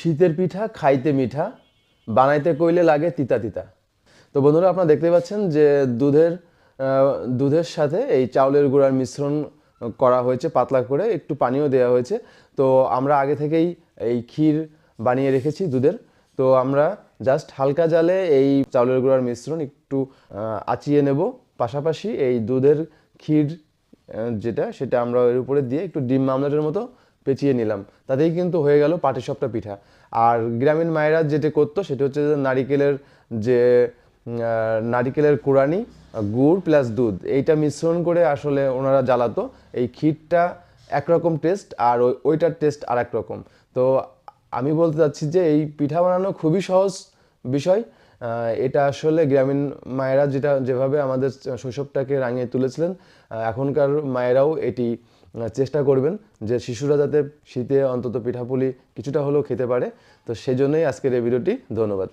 শীতের পিঠা খাইতে মিঠা, বানাইতে কইলে লাগে তিতা তিতা। তো বন্ধুরা, আপনারা দেখতে পাচ্ছেন যে দুধের সাথে এই চাউলের গুঁড়ার মিশ্রণ করা হয়েছে, পাতলা করে একটু পানিও দেওয়া হয়েছে। তো আমরা আগে থেকেই এই ক্ষীর বানিয়ে রেখেছি দুধের। তো আমরা জাস্ট হালকা জালে এই চাউলের গুঁড়ার মিশ্রণ একটু আঁচিয়ে নেব। পাশাপাশি এই দুধের ক্ষীর সেটা আমরা এর উপরে দিয়ে একটু ডিম আমলেটের মতো পেঁচিয়ে নিলাম। তাতেই কিন্তু হয়ে গেল পাটিসাপটা পিঠা। আর গ্রামীণ মায়েরা যেটা করতো সেটা হচ্ছে যে নারিকেলের কুড়ানি, গুড় প্লাস দুধ, এইটা মিশ্রণ করে আসলে ওনারা জ্বালাতো। এই ক্ষীরটা একরকম টেস্ট আর ওইটার টেস্ট আর এক রকম। তো আমি বলতে চাচ্ছি যে এই পিঠা বানানো খুবই সহজ বিষয়। এটা আসলে গ্রামীণ মায়েরা যেভাবে আমাদের শৈশবটাকে রাঙিয়ে তুলেছিলেন, এখনকার মায়েরাও এটি চেষ্টা করবেন যে শিশুরা যাতে শীতে অন্তত পিঠাপুলি কিছুটা হলেও খেতে পারে। তো সেজন্যই আজকের এই ভিডিওটি। ধন্যবাদ।